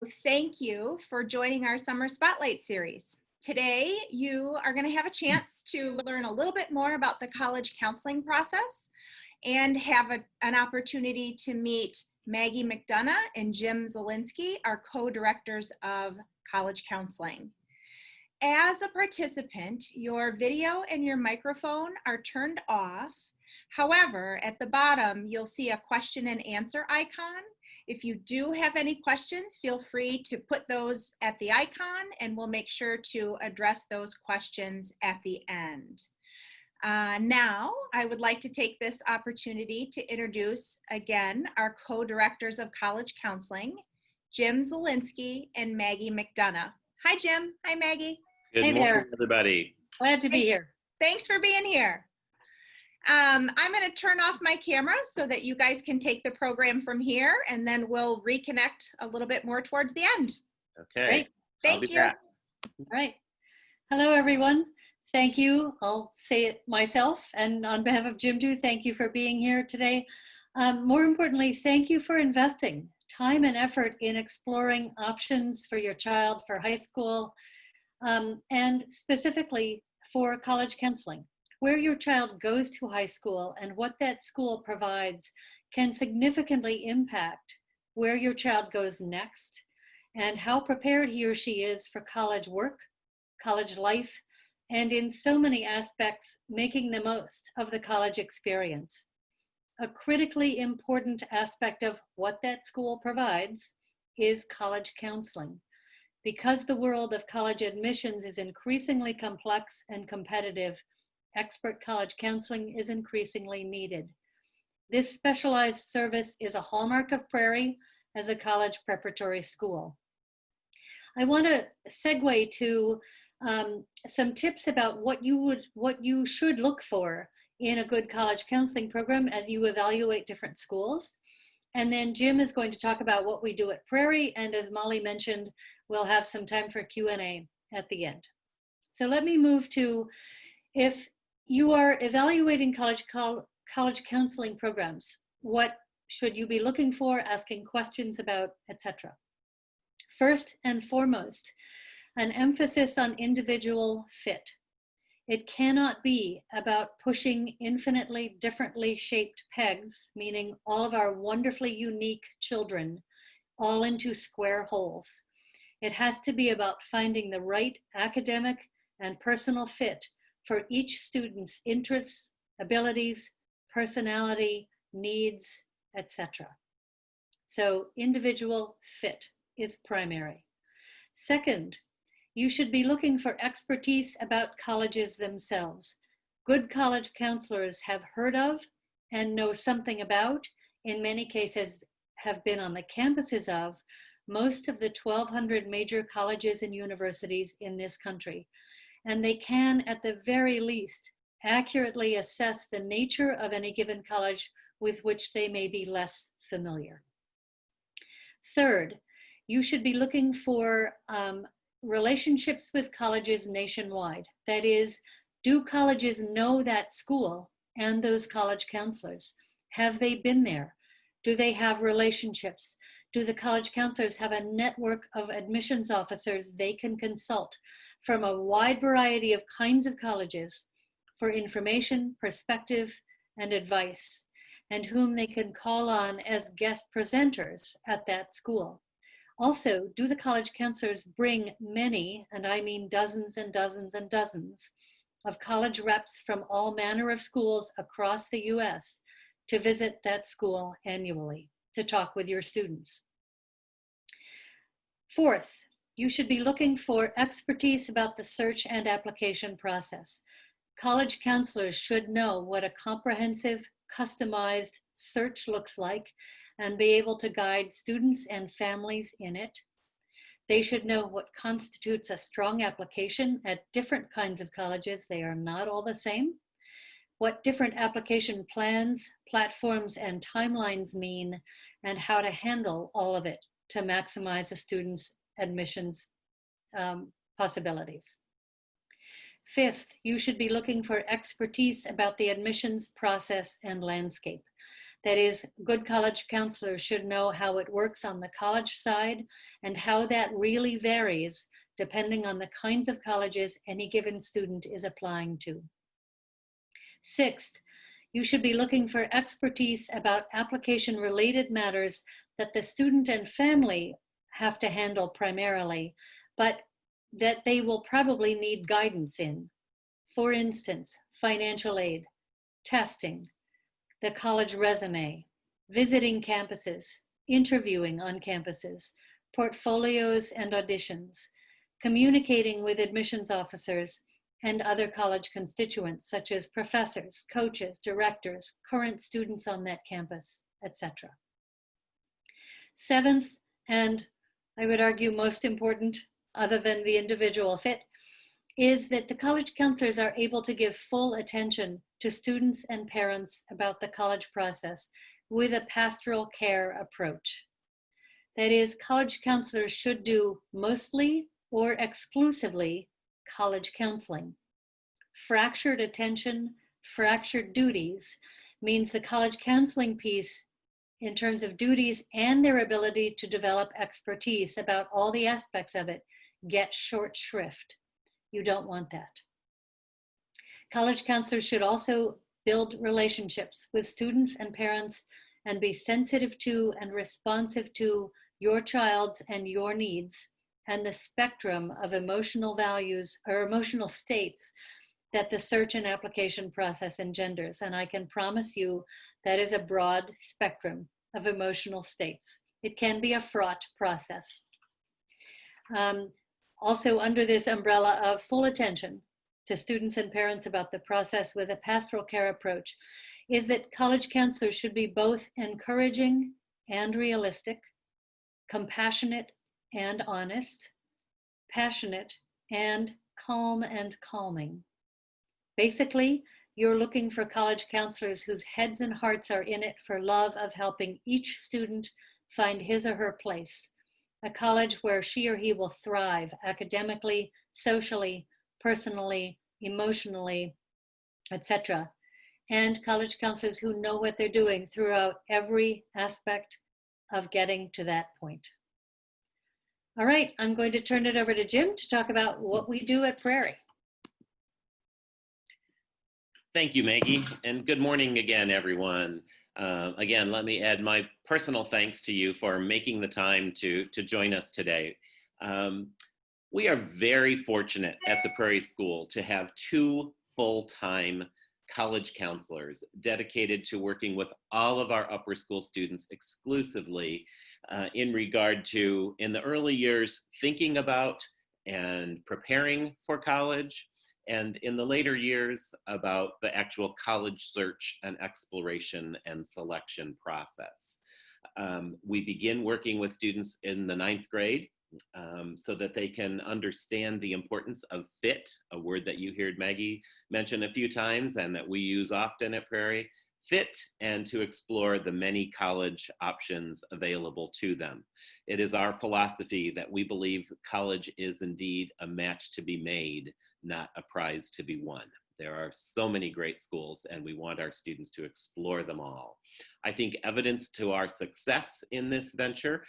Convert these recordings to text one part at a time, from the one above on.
Thank you for joining our Summer Spotlight series. Today, you are going to have a chance to learn a little bit more about the college counseling process and have an opportunity to meet Maggie McDonough and Jim Zielinski, our co-directors of college counseling. As a participant, your video and your microphone are turned off. However, at the bottom, you'll see a question and answer icon. If you do have any questions, feel free to put those at the icon and we'll make sure to address those questions at the end. Now, I would like to take this opportunity to introduce again our co-directors of college counseling, Jim Zielinski and Maggie McDonough. Hi, Jim. Hi, Maggie. Good Hey morning, there. everybody. Glad to be here. Thanks for being here. I'm going to turn off my camera so that you guys can take the program from here, and then we'll reconnect a little bit more towards the end. Okay. Great. Thank you. All right. Hello, everyone. Thank you. I'll say it myself, and on behalf of Jim too, thank you for being here today. More importantly, thank you for investing time and effort in exploring options for your child for high school, and specifically for college counseling. Where your child goes to high school and what that school provides can significantly impact where your child goes next and how prepared he or she is for college work, college life, and in so many aspects, making the most of the college experience. A critically important aspect of what that school provides is college counseling. Because the world of college admissions is increasingly complex and competitive, expert college counseling is increasingly needed. This specialized service is a hallmark of Prairie as a college preparatory school. I want to segue to some tips about what you should look for in a good college counseling program as you evaluate different schools. And then Jim is going to talk about what we do at Prairie, and as Molly mentioned, we'll have some time for Q&A at the end. So let me move to, if you are evaluating college counseling programs, what should you be looking for, asking questions about, etc. First and foremost, an emphasis on individual fit. It cannot be about pushing infinitely differently shaped pegs, meaning all of our wonderfully unique children, all into square holes. It has to be about finding the right academic and personal fit for each student's interests, abilities, personality, needs, etc. So individual fit is primary. Second, you should be looking for expertise about colleges themselves. Good college counselors have heard of and know something about, in many cases have been on the campuses of, most of the 1,200 major colleges and universities in this country. And they can, at the very least, accurately assess the nature of any given college with which they may be less familiar. Third, you should be looking for relationships with colleges nationwide. That is, do colleges know that school and those college counselors? Have they been there? Do they have relationships? Do the college counselors have a network of admissions officers they can consult from a wide variety of kinds of colleges for information, perspective, and advice, and whom they can call on as guest presenters at that school? Also, do the college counselors bring many, and I mean dozens and dozens and dozens, of college reps from all manner of schools across the US to visit that school annually to talk with your students? Fourth, you should be looking for expertise about the search and application process. College counselors should know what a comprehensive, customized search looks like and be able to guide students and families in it. They should know what constitutes a strong application at different kinds of colleges. They are not all the same. What different application plans, platforms, and timelines mean, and how to handle all of it to maximize a student's admissions possibilities. Fifth, you should be looking for expertise about the admissions process and landscape. That is, good college counselors should know how it works on the college side and how that really varies depending on the kinds of colleges any given student is applying to. Sixth, you should be looking for expertise about application-related matters that the student and family have to handle primarily, but that they will probably need guidance in. For instance, financial aid, testing, the college resume, visiting campuses, interviewing on campuses, portfolios and auditions, communicating with admissions officers and other college constituents such as professors, coaches, directors, current students on that campus, etc. Seventh, and I would argue most important, other than the individual fit, is that the college counselors are able to give full attention to students and parents about the college process with a pastoral care approach. That is, college counselors should do mostly or exclusively college counseling. Fractured attention, fractured duties means the college counseling piece in terms of duties and their ability to develop expertise about all the aspects of it gets short shrift. You don't want that. College counselors should also build relationships with students and parents and be sensitive to and responsive to your child's and your needs and the spectrum of emotional values or emotional states that the search and application process engenders. And I can promise you that is a broad spectrum of emotional states. It can be a fraught process. Also under this umbrella of full attention to students and parents about the process with a pastoral care approach is that college counselors should be both encouraging and realistic, compassionate and honest, passionate and calm and calming. Basically, you're looking for college counselors whose heads and hearts are in it for love of helping each student find his or her place, a college where she or he will thrive academically, socially, personally, emotionally, etc. And college counselors who know what they're doing throughout every aspect of getting to that point. All right, I'm going to turn it over to Jim to talk about what we do at Prairie. Thank you, Maggie, and good morning again, everyone. Again, let me add my personal thanks to you for making the time to join us today. We are very fortunate at the Prairie School to have two full-time college counselors dedicated to working with all of our upper school students exclusively in regard to, in the early years, thinking about and preparing for college, and in the later years about the actual college search and exploration and selection process. We begin working with students in the 9th grade so that they can understand the importance of fit, a word that you heard Maggie mention a few times and that we use often at Prairie, fit, and to explore the many college options available to them. It is our philosophy that we believe college is indeed a match to be made, not a prize to be won. There are so many great schools and we want our students to explore them all. I think evidence to our success in this venture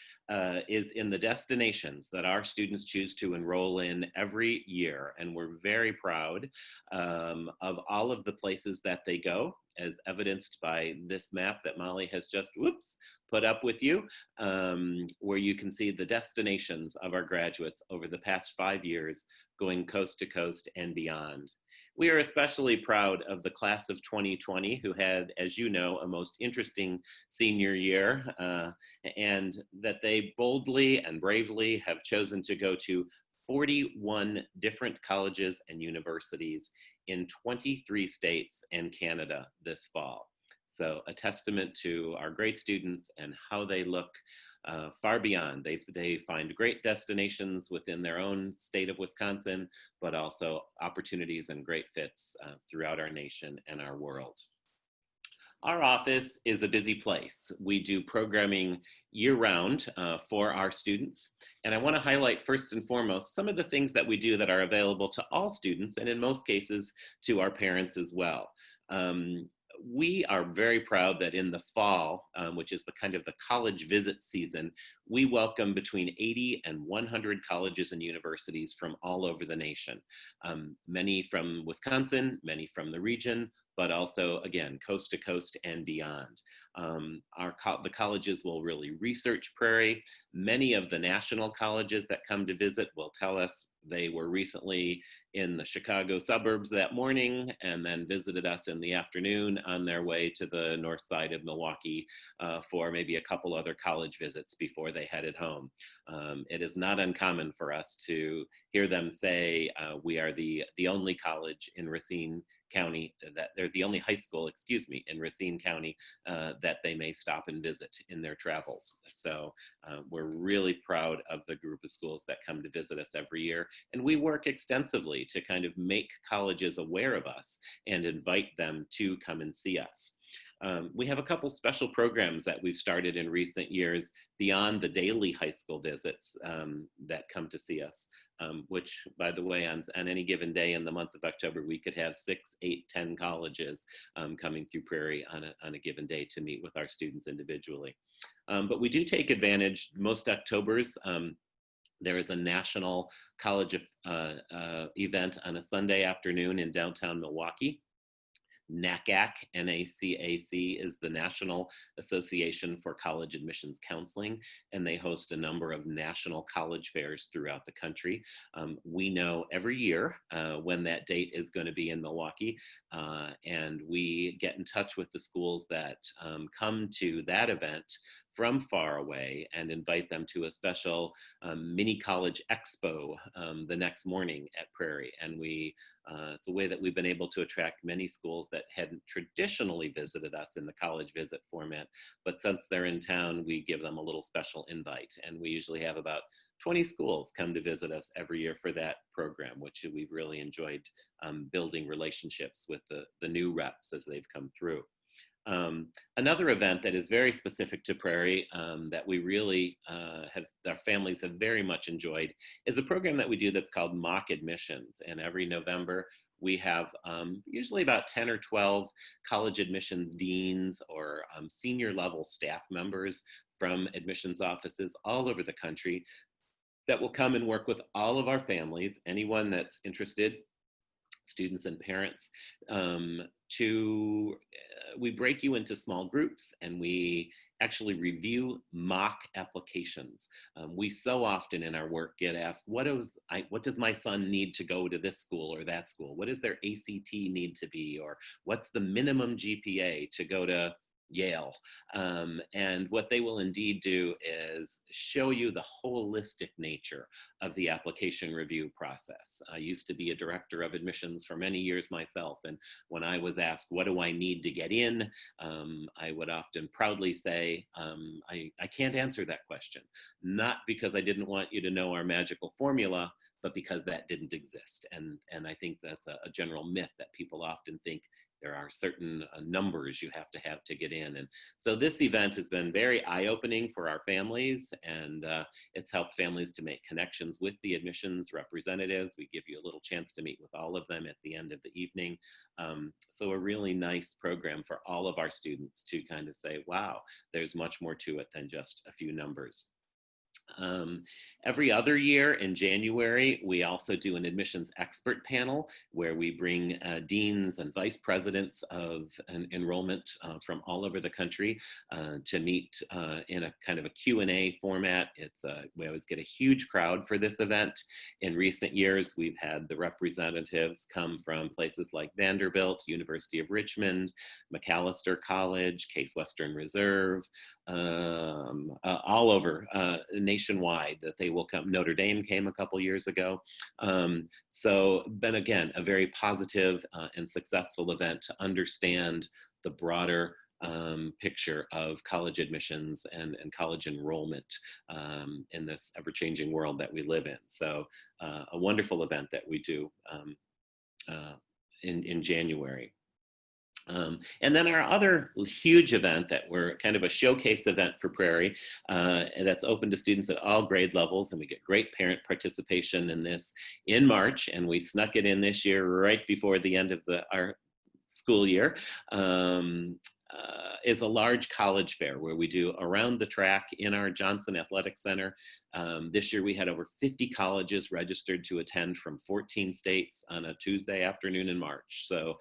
is in the destinations that our students choose to enroll in every year. And we're very proud of all of the places that they go, as evidenced by this map that Molly has just, put up with you, where you can see the destinations of our graduates over the past 5 years, going coast to coast and beyond. We are especially proud of the class of 2020, who had, as you know, a most interesting senior year, and that they boldly and bravely have chosen to go to 41 different colleges and universities in 23 states and Canada this fall. So a testament to our great students and how they look far beyond. They find great destinations within their own state of Wisconsin, but also opportunities and great fits throughout our nation and our world. Our office is a busy place. We do programming year-round for our students. And I want to highlight first and foremost some of the things that we do that are available to all students, and in most cases to our parents as well. we are very proud that in the fall, which is the kind of the college visit season, we welcome between 80 and 100 colleges and universities from all over the nation. Many from Wisconsin, many from the region, but also, again, coast to coast and beyond. The colleges will really research Prairie. Many of the national colleges that come to visit will tell us they were recently in the Chicago suburbs that morning and then visited us in the afternoon on their way to the north side of Milwaukee for maybe a couple other college visits before they headed home. It is not uncommon for us to hear them say we are the only college in Racine County, that they're the only high school, in Racine County that they may stop and visit in their travels. So we're really proud of the group of schools that come to visit us every year. And we work extensively to kind of make colleges aware of us and invite them to come and see us. We have a couple special programs that we've started in recent years beyond the daily high school visits that come to see us, which, by the way, on any given day in the month of October, we could have 6, 8, 10 colleges coming through Prairie on a given day to meet with our students individually. But we do take advantage, most Octobers, there is a national college event on a Sunday afternoon in downtown Milwaukee. NACAC, N-A-C-A-C, is the National Association for College Admissions Counseling, and they host a number of national college fairs throughout the country. We know every year when that date is going to be in Milwaukee, and we get in touch with the schools that come to that event from far away and invite them to a special mini college expo the next morning at Prairie. And it's a way that we've been able to attract many schools that hadn't traditionally visited us in the college visit format. But since they're in town, we give them a little special invite. And we usually have about 20 schools come to visit us every year for that program, which we've really enjoyed building relationships with the new reps as they've come through. Another event that is very specific to Prairie that we really our families have very much enjoyed is a program that we do that's called mock admissions. And every November we have usually about 10 or 12 college admissions deans or senior level staff members from admissions offices all over the country that will come and work with all of our families, anyone that's interested, students and parents, we break you into small groups and we actually review mock applications. We so often in our work get asked, what does my son need to go to this school or that school? What does their ACT need to be? Or what's the minimum GPA to go to Yale? And what they will indeed do is show you the holistic nature of the application review process. I used to be a director of admissions for many years myself, and when I was asked, what do I need to get in? I would often proudly say, I can't answer that question, not because I didn't want you to know our magical formula, but because that didn't exist. And I think that's a general myth that people often think there are certain numbers you have to get in. And so this event has been very eye-opening for our families, and it's helped families to make connections with the admissions representatives. We give you a little chance to meet with all of them at the end of the evening. So a really nice program for all of our students to kind of say, wow, there's much more to it than just a few numbers. Every other year in January, we also do an admissions expert panel where we bring deans and vice presidents of enrollment from all over the country to meet in a kind of a Q&A format. We always get a huge crowd for this event. In recent years, we've had the representatives come from places like Vanderbilt, University of Richmond, Macalester College, Case Western Reserve, all over nationwide that they will come. Notre Dame came a couple years ago. So then again, a very positive and successful event to understand the broader picture of college admissions and college enrollment in this ever-changing world that we live in. So a wonderful event that we do in January. And then our other huge event that we're kind of a showcase event for Prairie, and that's open to students at all grade levels, and we get great parent participation in this in March, and we snuck it in this year right before the end of our school year, is a large college fair where we do around the track in our Johnson Athletic Center. This year we had over 50 colleges registered to attend from 14 states on a Tuesday afternoon in March. So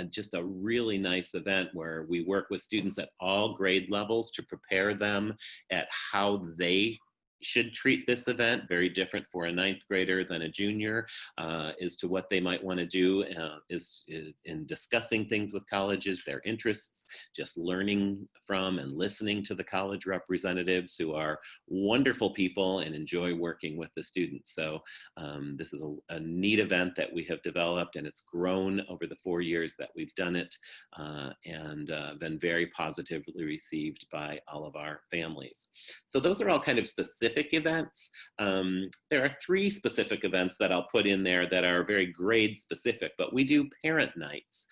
just a really nice event where we work with students at all grade levels to prepare them at how they should treat this event. Very different for a ninth grader than a junior, as to what they might want to do is in discussing things with colleges, their interests, just learning from and listening to the college representatives who are wonderful people and enjoy working with the students. So this is a neat event that we have developed, and it's grown over the 4 years that we've done it, and been very positively received by all of our families. So those are all kind of specific events. There are 3 specific events that I'll put in there that are very grade specific, but we do parent nights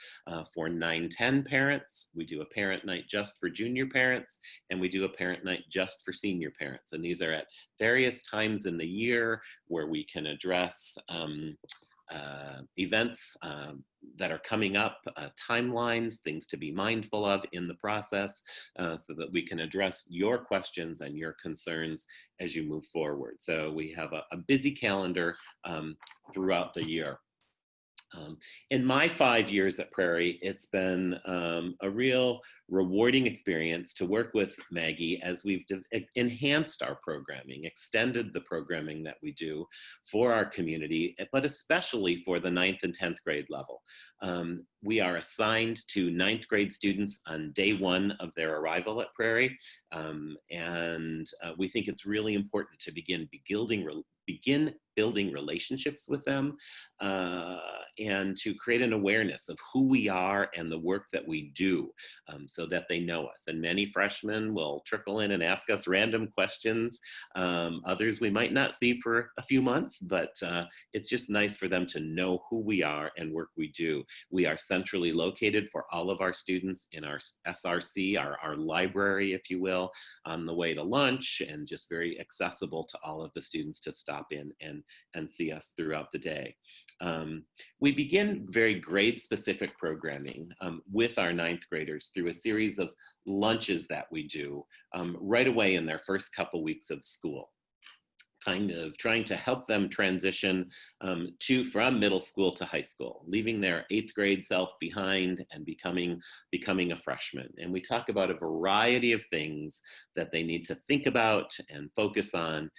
for 9-10 parents. We do a parent night just for junior parents, and we do a parent night just for senior parents. And these are at various times in the year where we can address events that are coming up, timelines, things to be mindful of in the process, so that we can address your questions and your concerns as you move forward. So we have a busy calendar throughout the year. In my 5 years at Prairie, it's been a real rewarding experience to work with Maggie as we've enhanced our programming, extended the programming that we do for our community, but especially for the 9th and 10th grade level. We are assigned to 9th grade students on day 1 of their arrival at Prairie, and we think it's really important to begin building relationships with them, and to create an awareness of who we are and the work that we do, so that they know us. And many freshmen will trickle in and ask us random questions. Others we might not see for a few months, but it's just nice for them to know who we are and work we do. We are centrally located for all of our students in our SRC, our library, if you will, on the way to lunch, and just very accessible to all of the students to stop in and see us throughout the day. We begin very grade-specific programming with our 9th graders through a series of lunches that we do right away in their first couple weeks of school, kind of trying to help them transition from middle school to high school, leaving their 8th grade self behind and becoming a freshman. And we talk about a variety of things that they need to think about and focus on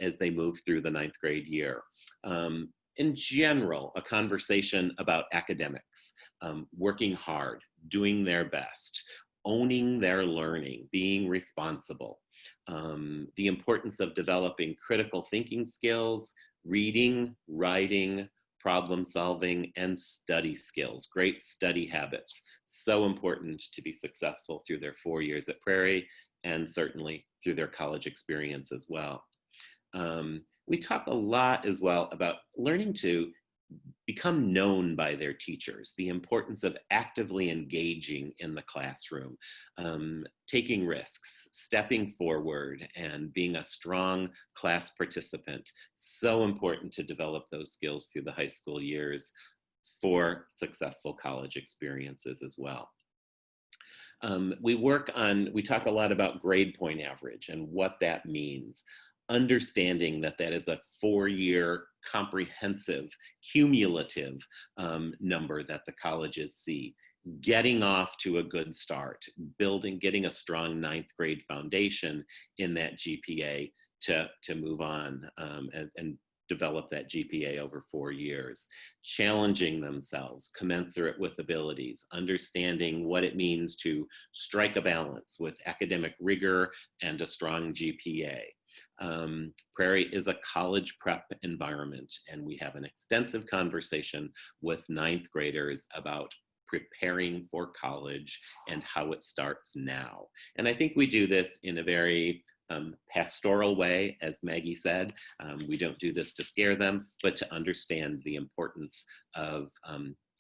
as they move through the 9th grade year. In general, a conversation about academics, working hard, doing their best, owning their learning, being responsible, the importance of developing critical thinking skills, reading, writing, problem solving, and study skills, great study habits. So important to be successful through their 4 years at Prairie, and certainly through their college experience as well. We talk a lot as well about learning to become known by their teachers, the importance of actively engaging in the classroom, taking risks, stepping forward, and being a strong class participant. So important to develop those skills through the high school years for successful college experiences as well. We talk a lot about grade point average and what that means. Understanding that that is a 4-year comprehensive, cumulative number that the colleges see. Getting off to a good start, getting a strong 9th grade foundation in that GPA to move on and develop that GPA over 4 years. Challenging themselves, commensurate with abilities, understanding what it means to strike a balance with academic rigor and a strong GPA. Prairie is a college prep environment, and we have an extensive conversation with 9th graders about preparing for college and how it starts now. And I think we do this in a very pastoral way, as Maggie said. We don't do this to scare them, but to understand the importance of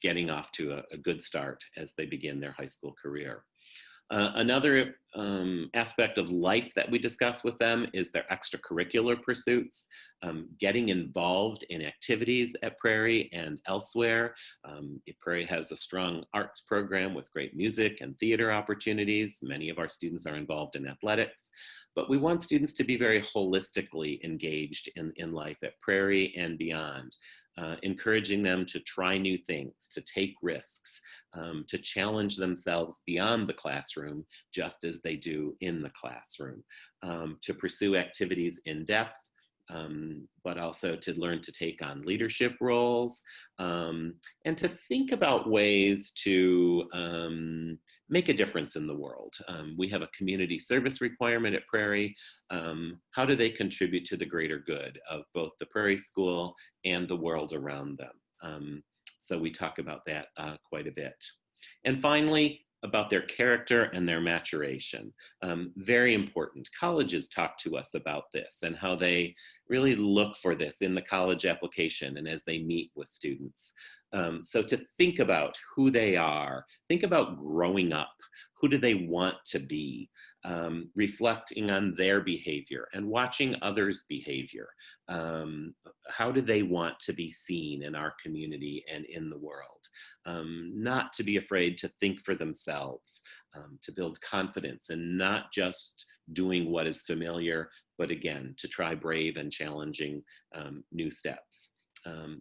getting off to a good start as they begin their high school career. Another aspect of life that we discuss with them is their extracurricular pursuits, getting involved in activities at Prairie and elsewhere. Prairie has a strong arts program with great music and theater opportunities. Many of our students are involved in athletics, but we want students to be very holistically engaged in life at Prairie and beyond. Encouraging them to try new things, to take risks, to challenge themselves beyond the classroom, just as they do in the classroom, to pursue activities in depth, but also to learn to take on leadership roles, and to think about ways to make a difference in the world. We have a community service requirement at Prairie. How do they contribute to the greater good of both the Prairie School and the world around them? So we talk about that quite a bit. And finally, about their character and their maturation. Very important. Colleges talk to us about this and how they really look for this in the college application and as they meet with students. So to think about who they are, think about growing up. Who do they want to be? Reflecting on their behavior and watching others' behavior. How do they want to be seen in our community and in the world? Not to be afraid to think for themselves, to build confidence and not just doing what is familiar, but again, to try brave and challenging new steps.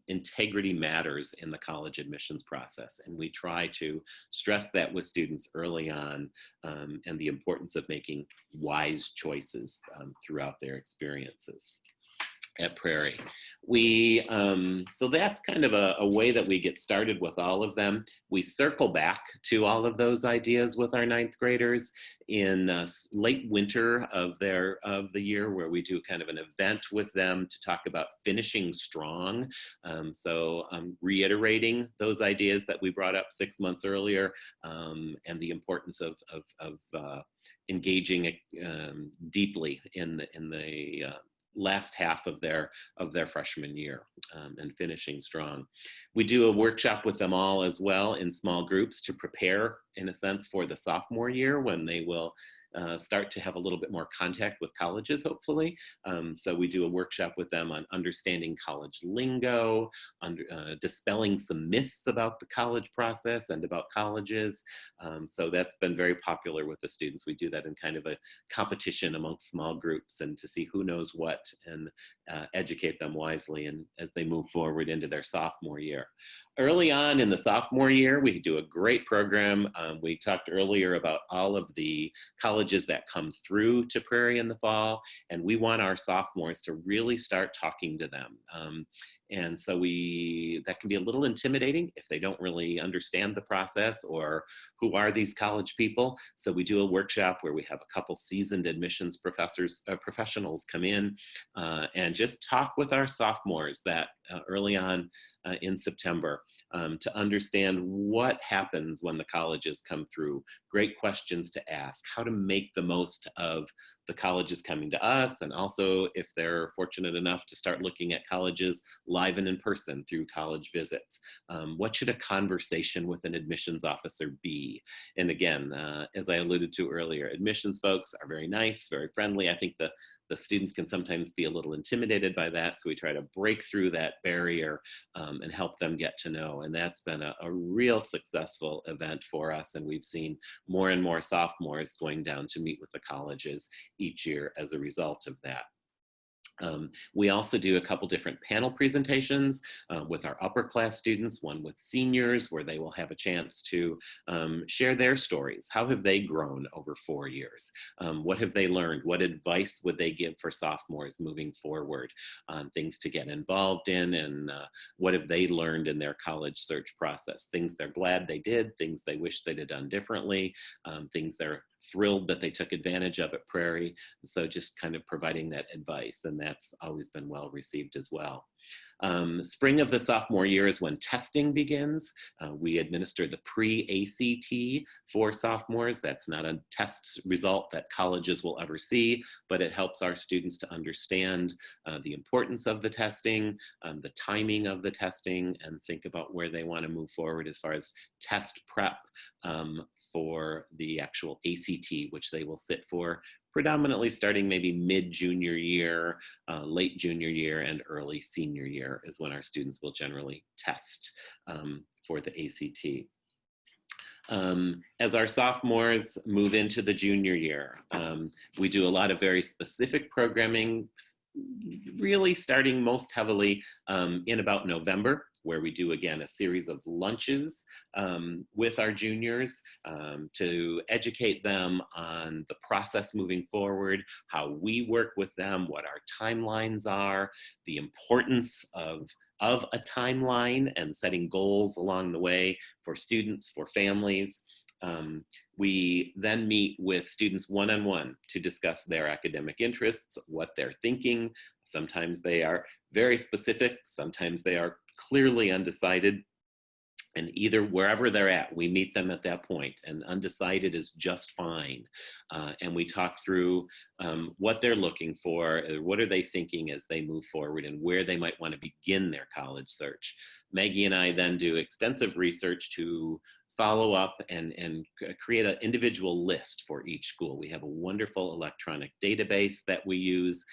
Integrity matters in the college admissions process, and we try to stress that with students early on, and the importance of making wise choices throughout their experiences at Prairie. So that's kind of a way that we get started with all of them. We circle back to all of those ideas with our ninth graders in late winter of the year, where we do kind of an event with them to talk about finishing strong. So reiterating those ideas that we brought up 6 months earlier, and the importance of engaging deeply in the last half of their freshman year, and finishing strong. We do a workshop with them all as well in small groups to prepare, in a sense, for the sophomore year, when they will start to have a little bit more contact with colleges, hopefully. So we do a workshop with them on understanding college lingo, dispelling some myths about the college process and about colleges. So that's been very popular with the students. We do that in kind of a competition amongst small groups, and to see who knows what, and educate them wisely and as they move forward into their sophomore year. Early on in the sophomore year, we do a great program. We talked earlier about all of the colleges that come through to Prairie in the fall, and we want our sophomores to really start talking to them. And so that can be a little intimidating if they don't really understand the process, or who are these college people. So we do a workshop where we have a couple seasoned admissions professionals come in and just talk with our sophomores that early on in September, to understand what happens when the colleges come through. Great questions to ask, how to make the most of the colleges coming to us, and also if they're fortunate enough to start looking at colleges live and in person through college visits. What should a conversation with an admissions officer be? And again, as I alluded to earlier, admissions folks are very nice, very friendly. I think the students can sometimes be a little intimidated by that, so we try to break through that barrier and help them get to know. And that's been a real successful event for us, and we've seen more and more sophomores going down to meet with the colleges each year as a result of that. We also do a couple different panel presentations with our upper class students, one with seniors, where they will have a chance to share their stories. How have they grown over 4 years? What have they learned? What advice would they give for sophomores moving forward on things to get involved in, and what have they learned in their college search process? Things they're glad they did, things they wish they'd have done differently, things they're thrilled that they took advantage of at Prairie. So just kind of providing that advice, and that's always been well received as well. Spring of the sophomore year is when testing begins. We administer the pre-ACT for sophomores. That's not a test result that colleges will ever see, but it helps our students to understand the importance of the testing, the timing of the testing, and think about where they want to move forward as far as test prep for the actual ACT, which they will sit for predominantly starting maybe mid-junior year, late junior year, and early senior year is when our students will generally test for the ACT. As our sophomores move into the junior year, we do a lot of very specific programming, really starting most heavily in about November, where we do, again, a series of lunches with our juniors to educate them on the process moving forward, how we work with them, what our timelines are, the importance of a timeline and setting goals along the way for students, for families. We then meet with students one-on-one to discuss their academic interests, what they're thinking. Sometimes they are very specific, sometimes they are clearly undecided. And either wherever they're at, we meet them at that point, and undecided is just fine. And we talk through what they're looking for, what are they thinking as they move forward, and where they might want to begin their college search. Maggie and I then do extensive research to follow up and create an individual list for each school. We have a wonderful electronic database that we use.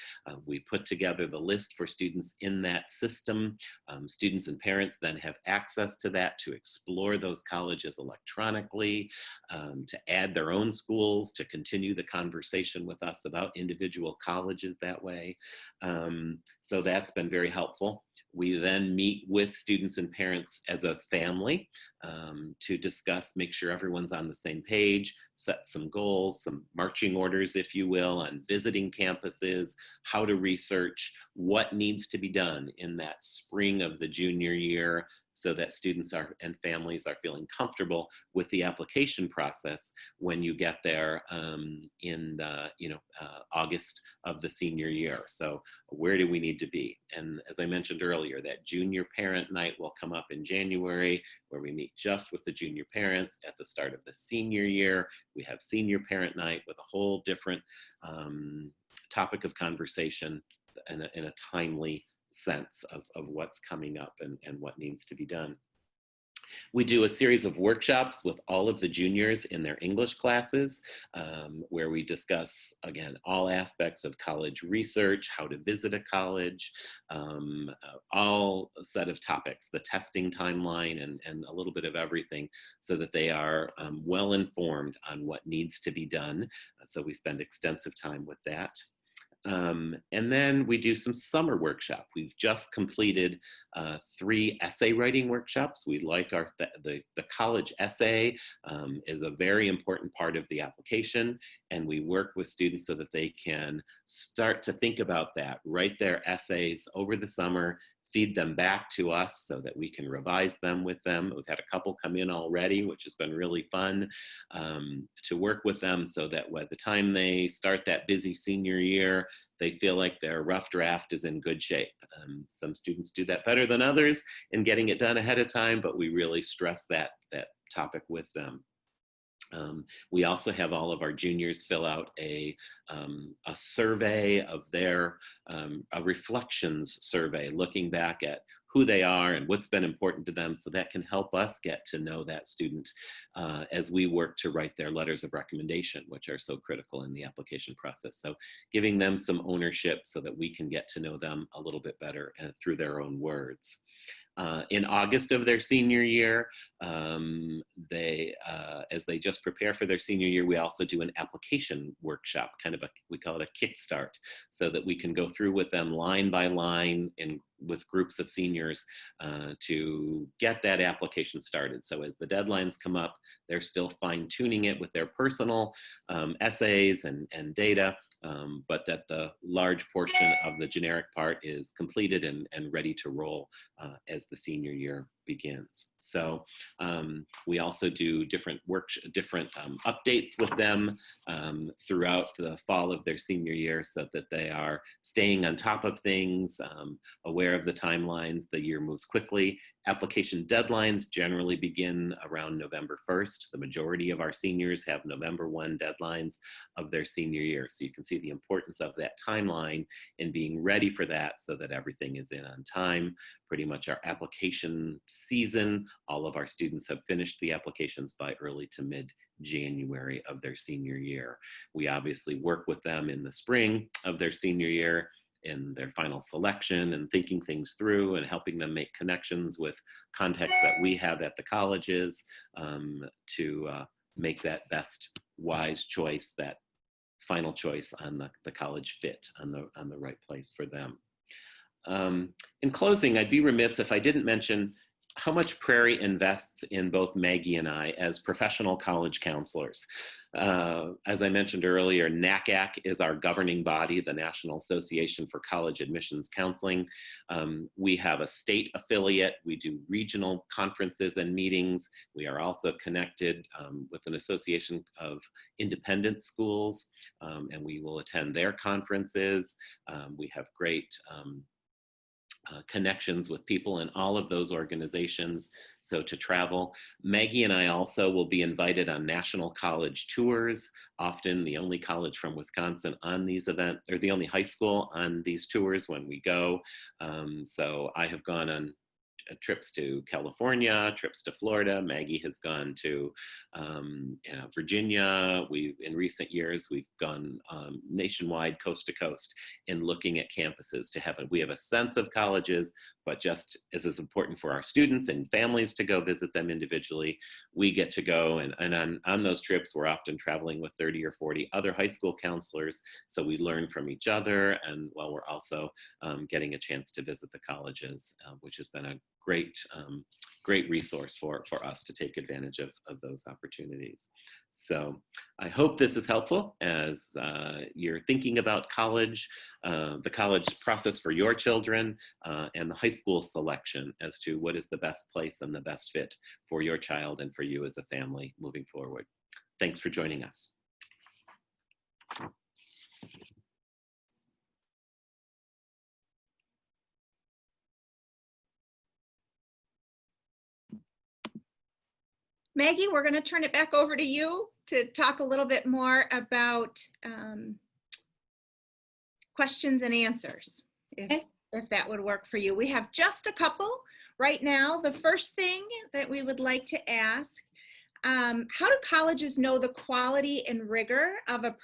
We put together the list for students in that system. Students and parents then have access to that to explore those colleges electronically, to add their own schools, to continue the conversation with us about individual colleges that way. So that's been very helpful. We then meet with students and parents as a family to discuss, make sure everyone's on the same page, set some goals, some marching orders, if you will, on visiting campuses, how to research, what needs to be done in that spring of the junior year so that students and families are feeling comfortable with the application process when you get there in August of the senior year. So where do we need to be? And as I mentioned earlier, that junior parent night will come up in January, where we meet just with the junior parents. At the start of the senior year, we have senior parent night with a whole different topic of conversation in a timely sense of what's coming up and what needs to be done. We do a series of workshops with all of the juniors in their English classes, where we discuss, again, all aspects of college research, how to visit a college, all set of topics, the testing timeline, and a little bit of everything, so that they are well informed on what needs to be done. So we spend extensive time with that. And then we do some summer workshop. We've just completed 3 essay writing workshops. We like the college essay is a very important part of the application, and we work with students so that they can start to think about that, write their essays over the summer, feed them back to us so that we can revise them with them. We've had a couple come in already, which has been really fun to work with them so that by the time they start that busy senior year, they feel like their rough draft is in good shape. Some students do that better than others in getting it done ahead of time, but we really stress that topic with them. We also have all of our juniors fill out a survey of their, a reflections survey, looking back at who they are and what's been important to them, so that can help us get to know that student as we work to write their letters of recommendation, which are so critical in the application process. So giving them some ownership so that we can get to know them a little bit better through their own words. In August of their senior year, as they just prepare for their senior year, we also do an application workshop, kind of we call it a kickstart, so that we can go through with them line by line and with groups of seniors to get that application started. So as the deadlines come up, they're still fine tuning it with their personal essays and data, but that the large portion of the generic part is completed and ready to roll as the senior year begins. So we also do different updates with them throughout the fall of their senior year, so that they are staying on top of things, aware of the timelines. The year moves quickly. Application deadlines generally begin around November 1st. The majority of our seniors have November 1 deadlines of their senior year. So you can see the importance of that timeline and being ready for that so that everything is in on time. pretty much our application season. All of our students have finished the applications by early to mid-January of their senior year. We obviously work with them in the spring of their senior year in their final selection and thinking things through and helping them make connections with contacts that we have at the colleges to make that best wise choice, that final choice on the college fit, on the right place for them. In closing, I'd be remiss if I didn't mention how much Prairie invests in both Maggie and I as professional college counselors. As I mentioned earlier, NACAC is our governing body, the National Association for College Admissions Counseling. We have a state affiliate. We do regional conferences and meetings. We are also connected with an association of independent schools, and we will attend their conferences. We have great connections with people in all of those organizations. So to travel, Maggie and I also will be invited on national college tours, often the only college from Wisconsin on these events, or the only high school on these tours when we go. So I have gone on trips to California, trips to Florida. Maggie has gone to Virginia. In recent years, we've gone nationwide, coast to coast, in looking at campuses to have we have a sense of colleges, but just as is important for our students and families to go visit them individually, we get to go, and on those trips, we're often traveling with 30 or 40 other high school counselors, so we learn from each other, and while we're also getting a chance to visit the colleges, which has been a great resource for us to take advantage of those opportunities. So I hope this is helpful as you're thinking about college, the college process for your children, and the high school selection as to what is the best place and the best fit for your child and for you as a family moving forward. Thanks for joining us. Maggie, we're going to turn it back over to you to talk a little bit more about questions and answers, if that would work for you. We have just a couple right now. The first thing that we would like to ask, how do colleges know the quality and rigor of a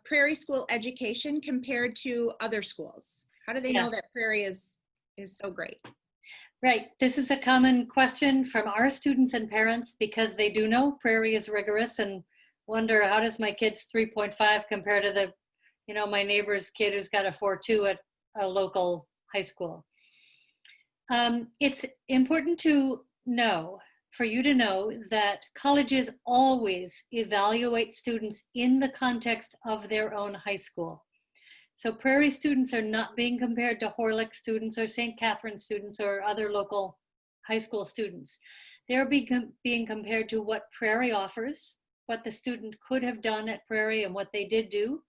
Prairie school education compared to other schools? How do they know that Prairie is so great? Right. This is a common question from our students and parents because they do know Prairie is rigorous and wonder, how does my kid's 3.5 compare to my neighbor's kid who's got a 4.2 at a local high school? It's important for you to know that colleges always evaluate students in the context of their own high school. So Prairie students are not being compared to Horlick students or St. Catherine students or other local high school students. They're being compared to what Prairie offers, what the student could have done at Prairie and what they did do,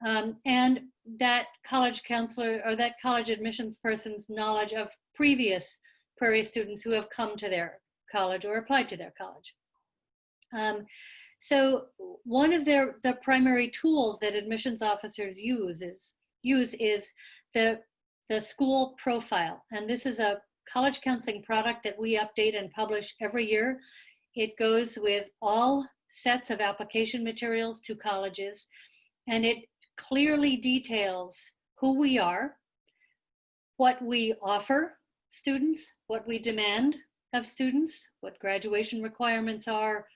and that college counselor or that college admissions person's knowledge of previous Prairie students who have come to their college or applied to their college. So one of the primary tools that admissions officers use is the school profile. And this is a college counseling product that we update and publish every year. It goes with all sets of application materials to colleges, and it clearly details who we are, what we offer students, what we demand of students, what graduation requirements are,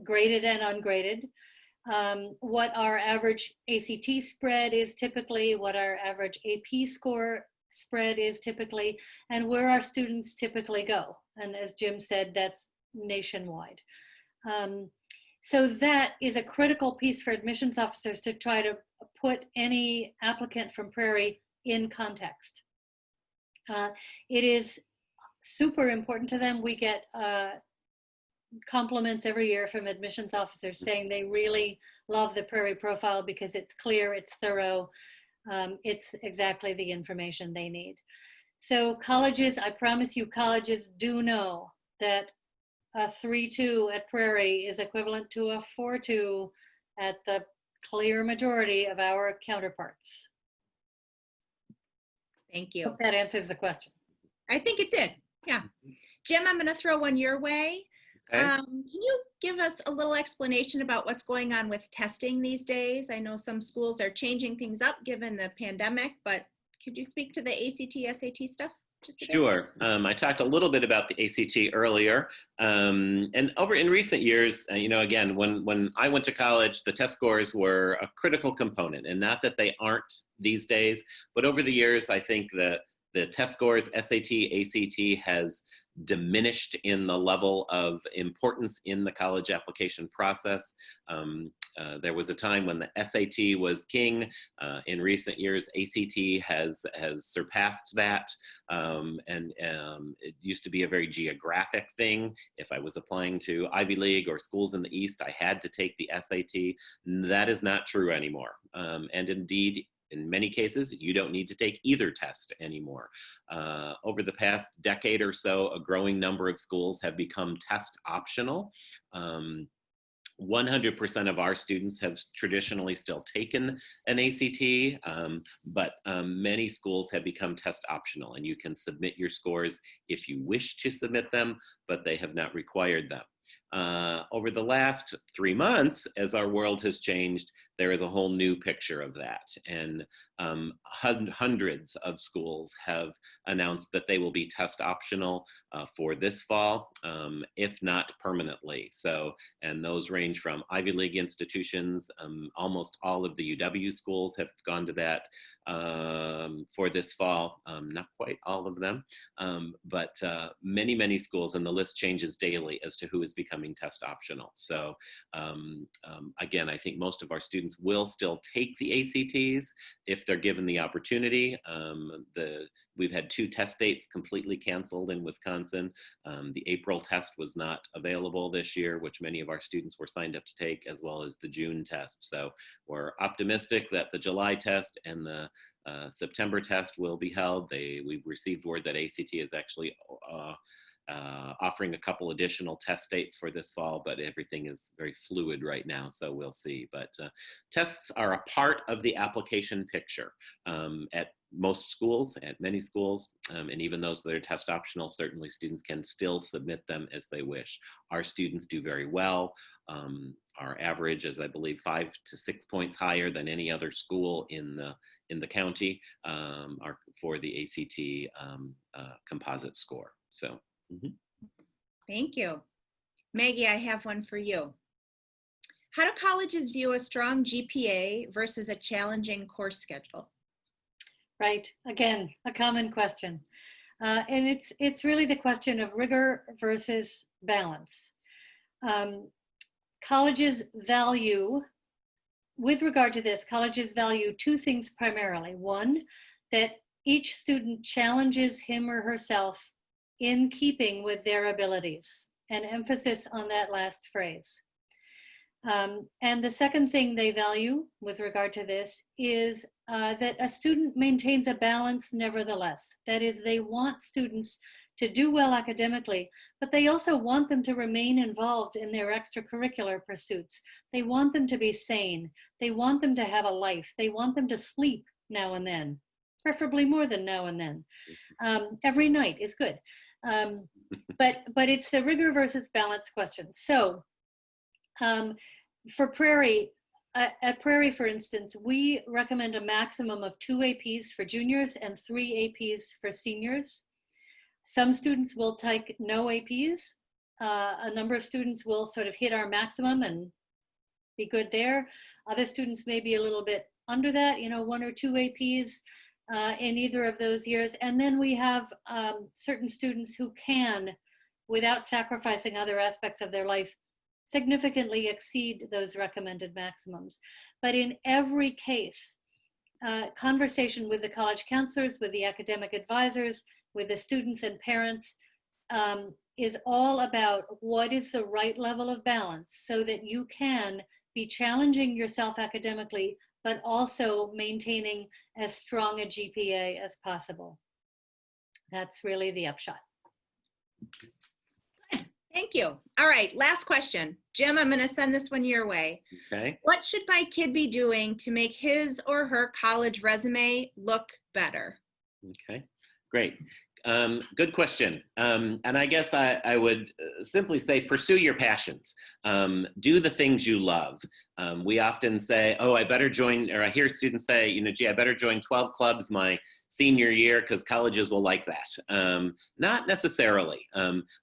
graded and ungraded, what our average ACT spread is typically, what our average AP score spread is typically, and where our students typically go. And as Jim said, that's nationwide. So that is a critical piece for admissions officers to try to put any applicant from Prairie in context. It is super important to them. We get compliments every year from admissions officers saying they really love the Prairie profile because it's clear, it's thorough, it's exactly the information they need. So colleges, I promise you, colleges do know that a 3.2 at Prairie is equivalent to a 4.2 at the clear majority of our counterparts. Thank you. Hope that answers the question. I think it did. Yeah. Jim, I'm going to throw one your way. Okay. Can you give us a little explanation about what's going on with testing these days? I know some schools are changing things up given the pandemic, but could you speak to the ACT, SAT stuff just a bit? Sure. I talked a little bit about the ACT earlier, and over in recent years, again, when I went to college, the test scores were a critical component, and not that they aren't these days, but over the years, I think the test scores, SAT, ACT, has diminished in the level of importance in the college application process. There was a time when the SAT was king. In recent years, ACT has surpassed that. It used to be a very geographic thing. If I was applying to Ivy League or schools in the East, I had to take the SAT. That is not true anymore. And indeed, in many cases, you don't need to take either test anymore. Over the past decade or so, a growing number of schools have become test optional. 100% of our students have traditionally still taken an ACT, but many schools have become test optional, and you can submit your scores if you wish to submit them, but they have not required them. Over the last 3 months, as our world has changed, there is a whole new picture of that. And hundreds of schools have announced that they will be test optional for this fall, if not permanently. So, and those range from Ivy League institutions. Almost all of the UW schools have gone to that for this fall. Not quite all of them, but many, many schools, and the list changes daily as to who is becoming test optional. So again, I think most of our students will still take the ACTs if they're given the opportunity. We've had 2 test dates completely canceled in Wisconsin. The April test was not available this year, which many of our students were signed up to take, as well as the June test. So we're optimistic that the July test and the September test will be held. We've received word that ACT is actually offering a couple additional test dates for this fall, but everything is very fluid right now, so we'll see. But tests are a part of the application picture at most schools, at many schools, and even those that are test optional, certainly students can still submit them as they wish. Our students do very well. Our average is, I believe, 5 to 6 points higher than any other school in the county for the ACT composite score. So. Mm-hmm. Thank you. Maggie, I have one for you. How do colleges view a strong GPA versus a challenging course schedule? Right. Again, a common question. And it's really the question of rigor versus balance. Colleges value, with regard to this, colleges value 2 things primarily. One, that each student challenges him or herself in keeping with their abilities, and emphasis on that last phrase. And the second thing they value with regard to this is that a student maintains a balance nevertheless. That is, they want students to do well academically, but they also want them to remain involved in their extracurricular pursuits. They want them to be sane. They want them to have a life. They want them to sleep now and then, preferably more than now and then. Every night is good. But it's the rigor versus balance question. So for Prairie, at Prairie, for instance, we recommend a maximum of 2 APs for juniors and 3 APs for seniors. Some students will take no APs. A number of students will sort of hit our maximum and be good there. Other students may be a little bit under that, 1 or 2 APs in either of those years. And then we have certain students who can, without sacrificing other aspects of their life, significantly exceed those recommended maximums. But in every case, conversation with the college counselors, with the academic advisors, with the students and parents is all about what is the right level of balance so that you can be challenging yourself academically, but also maintaining as strong a GPA as possible. That's really the upshot. Thank you. All right, last question. Jim, I'm going to send this one your way. Okay. What should my kid be doing to make his or her college resume look better? Okay, great. Good question. And I guess I would simply say pursue your passions. Do the things you love. We often say, oh, I better join, or I hear students say, you know, gee, I better join 12 clubs my senior year because colleges will like that. Not necessarily.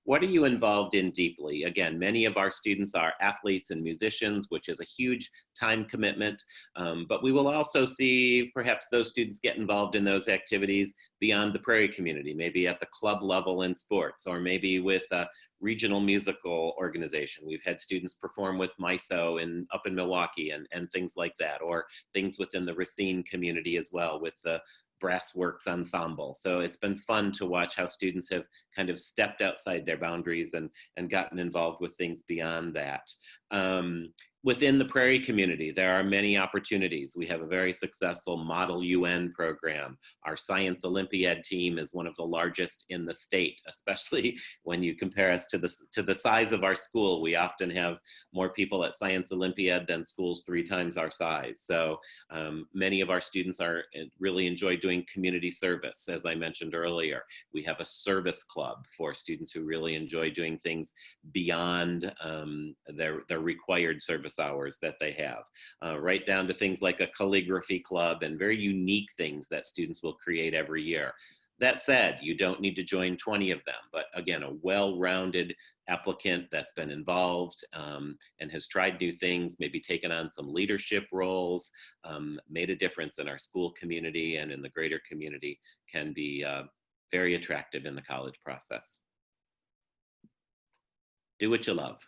What are you involved in deeply? Again, many of our students are athletes and musicians, which is a huge time commitment. But we will also see perhaps those students get involved in those activities beyond the Prairie community, maybe at the club level in sports, or maybe with a regional musical organization. We've had students perform with MISO up in Milwaukee and things like that, or things within the Racine community as well with the Brass Works Ensemble. So it's been fun to watch how students have kind of stepped outside their boundaries and gotten involved with things beyond that. Within the Prairie community, there are many opportunities. We have a very successful Model UN program. Our Science Olympiad team is one of the largest in the state, especially when you compare us to the size of our school. We often have more people at Science Olympiad than schools 3 times our size. So many of our students really enjoy doing community service, as I mentioned earlier. We have a service club for students who really enjoy doing things beyond their required service hours that they have, right down to things like a calligraphy club and very unique things that students will create every year. That said, you don't need to join 20 of them, but again, a well-rounded applicant that's been involved and has tried new things, maybe taken on some leadership roles, made a difference in our school community and in the greater community can be very attractive in the college process. Do what you love.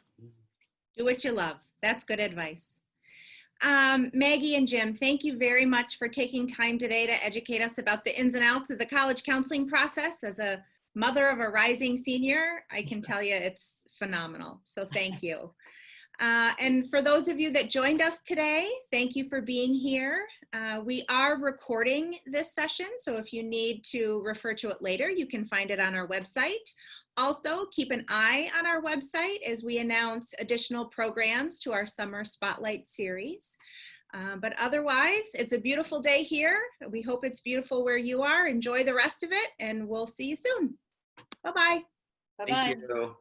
Do what you love. That's good advice. Maggie and Jim, thank you very much for taking time today to educate us about the ins and outs of the college counseling process. As a mother of a rising senior, I can tell you it's phenomenal. So thank you. And for those of you that joined us today, thank you for being here. We are recording this session, so if you need to refer to it later, you can find it on our website. Also, keep an eye on our website as we announce additional programs to our Summer Spotlight series. But otherwise, it's a beautiful day here. We hope it's beautiful where you are. Enjoy the rest of it, and we'll see you soon. Bye-bye. Bye-bye. Thank you.